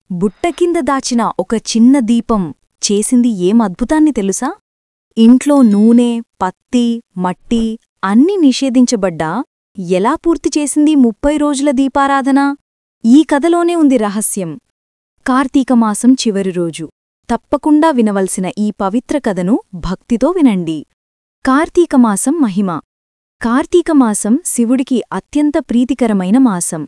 బుట్టకింద దాచిన ఒక చిన్న దీపం చేసింది ఏం అద్భుతాన్ని తెలుసా? ఇంట్లో నూనె, పత్తి, మట్టి అన్నీ నిషేధించబడ్డా ఎలా పూర్తి చేసింది 30 రోజుల దీపారాధన? ఈ కథలోనే ఉంది రహస్యం. కార్తీకమాసం చివరి రోజు. తప్పకుండా వినవలసిన ఈ పవిత్ర కథను భక్తితో వినండి. కార్తీకమాసం మహిమ. కార్తీకమాసం శివుడికి అత్యంత ప్రీతికరమైన మాసం.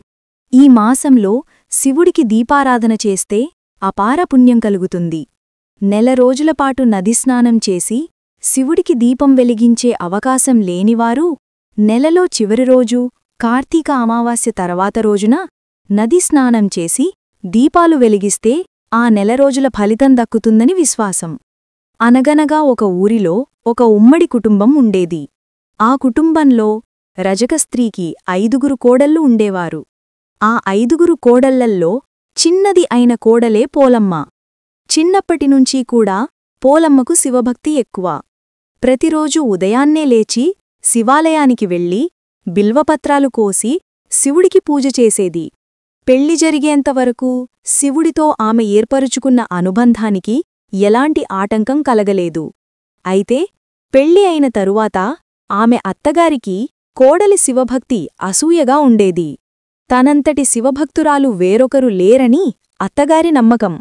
ఈ మాసంలో శివుడికి దీపారాధన చేస్తే అపార పుణ్యం కలుగుతుంది. నెల రోజులపాటు నదిస్నానం చేసి శివుడికి దీపం వెలిగించే అవకాశం లేనివారు నెలలో చివరి రోజు కార్తీక అమావాస్య తర్వాత రోజున నది స్నానం చేసి దీపాలు వెలిగిస్తే ఆ నెల రోజుల ఫలితం దక్కుతుందని విశ్వాసం. అనగనగా ఒక ఊరిలో ఒక ఉమ్మడి కుటుంబం ఉండేది. ఆ కుటుంబంలో రజక స్త్రీకి 5 కోడళ్ళు ఉండేవారు. ఆ 5 కోడళ్లల్లో చిన్నది అయిన కోడలే పోలమ్మ. చిన్నప్పటినుంచీ కూడా పోలమ్మకు శివభక్తి ఎక్కువ. ప్రతిరోజూ ఉదయాన్నే లేచి శివాలయానికి వెళ్ళి బిల్వపత్రాలు కోసి శివుడికి పూజ చేసేది. పెళ్లి జరిగేంతవరకు శివుడితో ఆమె ఏర్పరుచుకున్న అనుబంధానికి ఎలాంటి ఆటంకం కలగలేదు. అయితే పెళ్లి అయిన తరువాత ఆమె అత్తగారికి కోడలి శివభక్తి అసూయగా ఉండేది. తనంతటి శివభక్తురాలు వేరొకరు లేరని అత్తగారి నమ్మకం.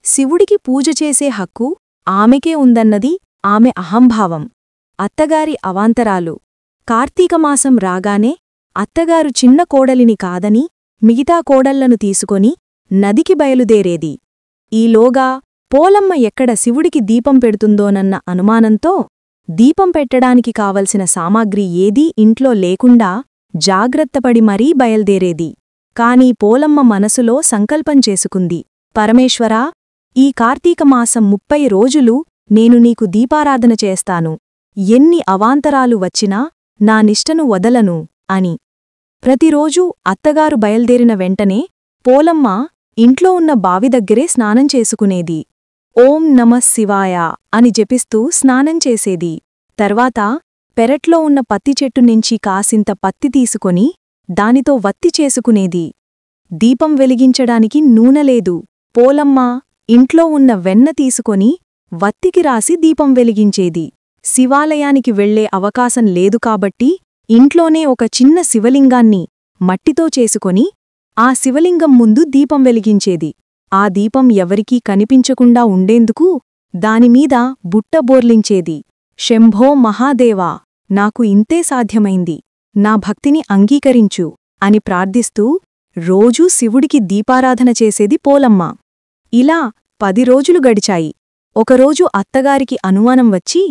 శివుడికి పూజ చేసే హక్కు ఆమెకే ఉందన్నది ఆమె అహంభావం. అత్తగారి అవాంతరాలు. కార్తీకమాసం రాగానే అత్తగారు చిన్న కోడలిని కాదని మిగతా కోడళ్లను తీసుకొని నదికి బయలుదేరేది. ఈలోగా పోలమ్మ ఎక్కడ శివుడికి దీపం పెడుతుందోనన్న అనుమానంతో దీపం పెట్టడానికి కావలసిన సామాగ్రి ఏదీ ఇంట్లో లేకుండా జాగ్రత్తపడి మరీ బయల్దేరేది. కాని పోలమ్మ మనసులో సంకల్పం చేసుకుంది. పరమేశ్వరా, ఈ కార్తీకమాసం 30 రోజులు నేను నీకు దీపారాధన చేస్తాను. ఎన్ని అవాంతరాలు వచ్చినా నా నిష్టను వదలను అని. ప్రతిరోజూ అత్తగారు బయల్దేరిన వెంటనే పోలమ్మ ఇంట్లో ఉన్న బావి దగ్గరే స్నానం చేసుకునేది. ఓం నమః శివాయ అని జపిస్తూ స్నానం చేసేది. తర్వాత పెరట్లో ఉన్న పత్తి చెట్టు నుంచి కాసింత పత్తి తీసుకొని దానితో వత్తి చేసుకునేది. దీపం వెలిగించడానికి నూనె లేదు. పోలమ్మ ఇంట్లో ఉన్న వెన్న తీసుకొని వత్తికి రాసి దీపం వెలిగించేది. శివాలయానికి వెళ్లే అవకాశం లేదు కాబట్టి ఇంట్లోనే ఒక చిన్న శివలింగాన్ని మట్టితో చేసుకొని ఆ శివలింగం ముందు దీపం వెలిగించేది. ఆ దీపం ఎవరికీ కనిపించకుండా ఉండేందుకు దానిమీద బుట్ట బోర్లించేది. శంభో మహాదేవా, నాకు ఇంతే సాధ్యమైంది, నా భక్తిని అంగీకరించు అని ప్రార్థిస్తూ రోజూ శివుడికి దీపారాధన చేసేది పోలమ్మ. ఇలా 10 రోజులు గడిచాయి. ఒకరోజు అత్తగారికి అనుమానం వచ్చి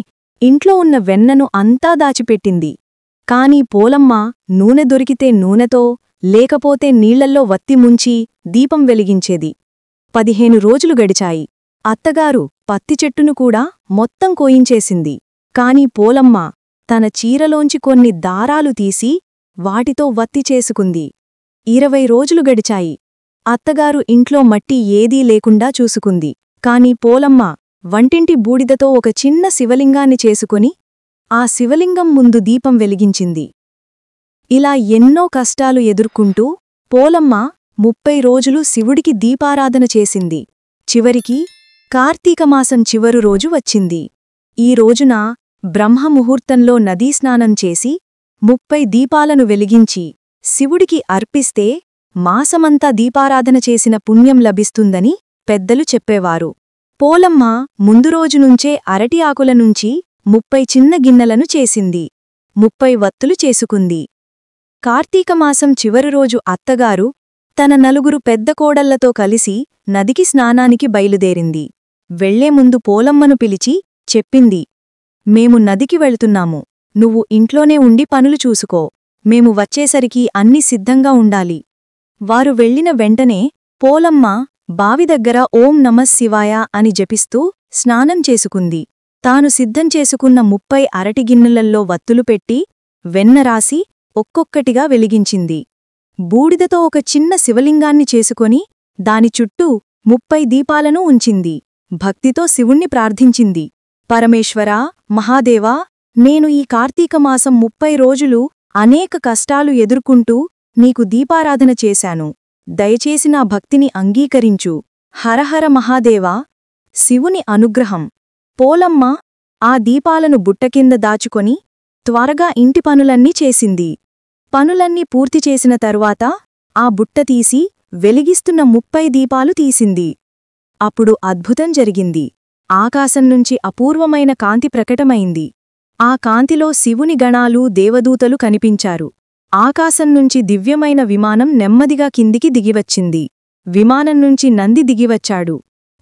ఇంట్లో ఉన్న వెన్నను అంతా దాచిపెట్టింది. కాని పోలమ్మ నూనె దొరికితే నూనెతో, లేకపోతే నీళ్లల్లో వత్తి ముంచి దీపం వెలిగించేది. 15 రోజులు గడిచాయి. అత్తగారు పత్తి చెట్టును కూడా మొత్తం కోయించేసింది. కాని పోలమ్మ తన చీరలోంచి కొన్ని దారాలు తీసి వాటితో వత్తి చేసుకుంది. 20 రోజులు గడిచాయి. అత్తగారు ఇంట్లో మట్టి ఏదీ లేకుండా చూసుకుంది. కాని పోలమ్మ వంటింటి బూడిదతో ఒక చిన్న శివలింగాన్ని చేసుకొని ఆ శివలింగం ముందు దీపం వెలిగించింది. ఇలా ఎన్నో కష్టాలు ఎదుర్కొంటూ పోలమ్మ 30 రోజులు శివుడికి దీపారాధన చేసింది. చివరికి కార్తీకమాసం చివరు రోజు వచ్చింది. ఈ రోజున బ్రహ్మముహూర్తంలో నదీస్నానం చేసి 30 దీపాలను వెలిగించి శివుడికి అర్పిస్తే మాసమంతా దీపారాధన చేసిన పుణ్యం లభిస్తుందని పెద్దలు చెప్పేవారు. పోలమ్మ ముందు రోజునుంచే అరటి ఆకుల నుంచి 30 చిన్న గిన్నెలను చేసింది. 30 వత్తులు చేసుకుంది. కార్తీకమాసం చివరి రోజు అత్తగారు తన 4 పెద్ద కోడళ్లతో కలిసి నదికి స్నానానికి బయలుదేరింది. వెళ్లే ముందు పోలమ్మను పిలిచి చెప్పింది, మేము నదికి వెళుతున్నాము. నువ్వు ఇంట్లోనే ఉండి పనులు చూసుకో. మేము వచ్చేసరికి అన్ని సిద్ధంగా ఉండాలి. వారు వెళ్లిన వెంటనే పోలమ్మ బావి దగ్గర ఓం నమః శివాయ అని జపిస్తూ స్నానం చేసుకుంది. తాను సిద్ధం చేసుకున్న 30 అరటిగిన్నెలల్లో వత్తులు పెట్టి వెన్న రాసి ఒక్కొక్కటిగా వెలిగించింది. బూడిదతో ఒక చిన్న శివలింగాన్ని చేసుకొని దాని చుట్టూ 30 దీపాలను ఉంచింది. భక్తితో శివుణ్ణి ప్రార్థించింది. పరమేశ్వరా, మహాదేవా, నేను ఈ కార్తీకమాసం 30 రోజులు అనేక కష్టాలు ఎదుర్కొంటూ నీకు దీపారాధన చేశాను. దయచేసి నా భక్తిని అంగీకరించు హరహర మహాదేవా! శివుని అనుగ్రహం. పోలమ్మ ఆ దీపాలను బుట్టకింద దాచుకొని త్వరగా ఇంటి పనులన్నీ చేసింది. పనులన్నీ పూర్తి చేసిన తరువాత ఆ బుట్ట తీసి వెలిగిస్తున్న 30 దీపాలు తీసింది. అప్పుడు అద్భుతం జరిగింది. ఆకాశం నుంచి అపూర్వమైన కాంతి ప్రకటమైంది. ఆ కాంతిలో శివుని గణాలు దేవదూతలు కనిపించారు. ఆకాశం నుంచి దివ్యమైన విమానం నెమ్మదిగా కిందికి దిగివచ్చింది. విమానం నుంచి నంది దిగివచ్చాడు.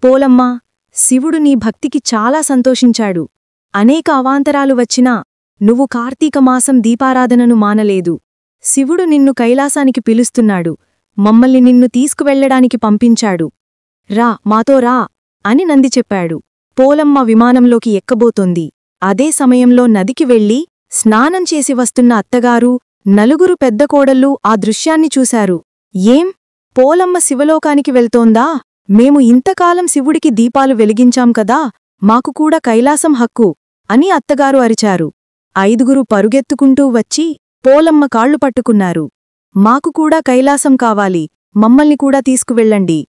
పోలమ్మా, శివుడు నీ భక్తికి చాలా సంతోషించాడు. అనేక అవాంతరాలు వచ్చినా నువ్వు కార్తీకమాసం దీపారాధనను మానలేదు. శివుడు నిన్ను కైలాసానికి పిలుస్తున్నాడు. మమ్మల్ని నిన్ను తీసుకువెళ్లడానికి పంపించాడు. రా, మాతో రా అని నంది చెప్పాడు. పోలమ్మ విమానంలోకి ఎక్కబోతోంది. అదే సమయంలో నదికి వెళ్లి స్నానం చేసి వస్తున్న అత్తగారు, నలుగురు పెద్ద కోడళ్ళు ఆ దృశ్యాన్ని చూశారు. ఏం, పోలమ్మ శివలోకానికి వెళ్తోందా? మేము ఇంతకాలం శివుడికి దీపాలు వెలిగించాం కదా, మాకు కూడా కైలాసం హక్కు అని అత్తగారు అరిచారు. 5గురు పరుగెత్తుకుంటూ వచ్చి పోలమ్మ కాళ్లు పట్టుకున్నారు. మాకు కూడా కైలాసం కావాలి, మమ్మల్ని కూడా తీసుకువెళ్ళండి.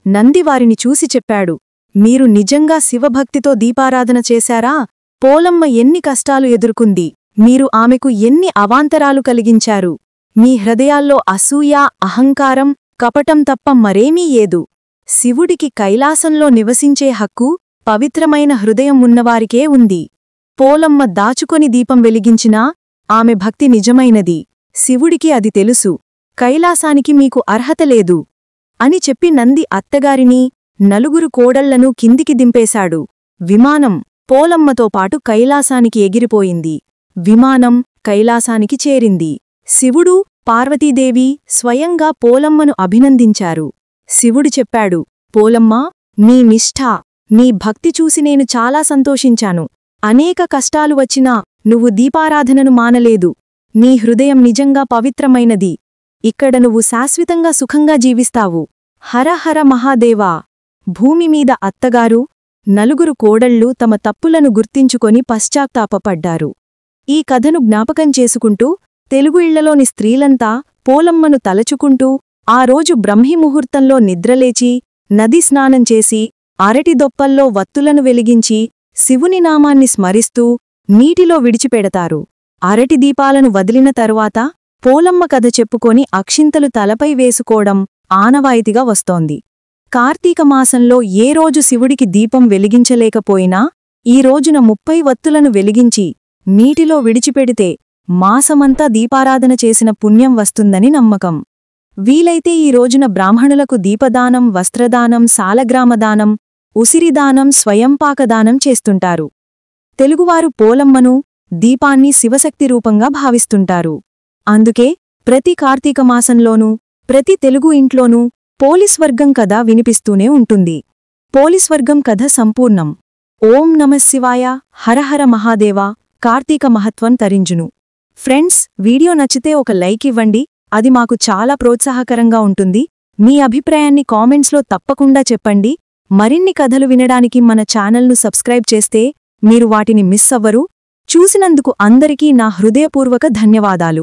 నంది వారిని చూసి చెప్పాడు, మీరు నిజంగా శివభక్తితో దీపారాధన చేశారా? పోలమ్మ ఎన్ని కష్టాలు ఎదుర్కొంది, మీరు ఆమెకు ఎన్ని అవాంతరాలు కలిగించారు. మీ హృదయాల్లో అసూయ, అహంకారం, కపటం తప్ప మరేమీ ఏదు. శివుడికి కైలాసంలో నివసించే హక్కు పవిత్రమైన హృదయం ఉన్నవారికే ఉంది. పోలమ్మ దాచుకొని దీపం వెలిగించినా ఆమె భక్తి నిజమైనది. శివుడికి అది తెలుసు. కైలాసానికి మీకు అర్హత లేదు అని చెప్పి నంది అత్తగారిని, నలుగురు కోడళ్లను కిందికి దింపేశాడు. విమానం పోలమ్మతో పాటు కైలాసానికి ఎగిరిపోయింది. విమానం కైలాసానికి చేరింది. శివుడు, పార్వతీదేవి స్వయంగా పోలమ్మను అభినందించారు. శివుడు చెప్పాడు, పోలమ్మా, నీ నిష్ఠ, నీ భక్తి చూసి నేను చాలా సంతోషించాను. అనేక కష్టాలు వచ్చినా నువ్వు దీపారాధనను మానలేదు. నీ హృదయం నిజంగా పవిత్రమైనది. ఇక్కడ నువ్వు శాశ్వతంగా సుఖంగా జీవిస్తావు. హరహర మహాదేవా! భూమిమీద అత్తగారు, నలుగురు కోడళ్ళు తమ తప్పులను గుర్తించుకొని పశ్చాత్తాపపడ్డారు. ఈ కథను జ్ఞాపకం చేసుకుంటూ తెలుగు ఇళ్లలోని స్త్రీలంతా పోలమ్మను తలచుకుంటూ ఆ రోజు బ్రహ్మీముహూర్తంలో నిద్రలేచి నది స్నానం చేసి అరటిదొప్పల్లో వత్తులను వెలిగించి శివుని నామాన్ని స్మరిస్తూ నీటిలో విడిచిపెడతారు. అరటి దీపాలను వదిలిన తరువాత పోలమ్మ కథ చెప్పుకొని అక్షింతలు తలపై వేసుకోవడం ఆనవాయితీగా వస్తోంది. కార్తీకమాసంలో ఏ రోజు శివుడికి దీపం వెలిగించలేకపోయినా ఈ రోజున 30 వత్తులను వెలిగించి నీటిలో విడిచిపెడితే మాసమంతా దీపారాధన చేసిన పుణ్యం వస్తుందని నమ్మకం. వీలైతే ఈ రోజున బ్రాహ్మణులకు దీపదానం, వస్త్రదానం, సాలగ్రామదానం, ఉసిరిదానం, స్వయంపాకదానం చేస్తుంటారు. తెలుగువారు పోలమ్మను, దీపాన్ని శివశక్తి రూపంగా భావిస్తుంటారు. అందుకే ప్రతి కార్తీకమాసంలోనూ ప్రతి తెలుగు ఇంట్లోనూ పోలీస్వర్గం కథ వినిపిస్తూనే ఉంటుంది. పోలీస్వర్గం కథ సంపూర్ణం. ఓం నమఃశివాయ. హరహర మహాదేవా! కార్తీక మహత్వం తరింజును. ఫ్రెండ్స్, వీడియో నచ్చితే ఒక లైక్ ఇవ్వండి. అది మాకు చాలా ప్రోత్సాహకరంగా ఉంటుంది. మీ అభిప్రాయాన్ని కామెంట్స్లో తప్పకుండా చెప్పండి. మరిన్ని కథలు వినడానికి మన ఛానల్ను సబ్స్క్రైబ్ చేస్తే మీరు వాటిని మిస్ అవ్వరు. చూసినందుకు అందరికీ నా హృదయపూర్వక ధన్యవాదాలు.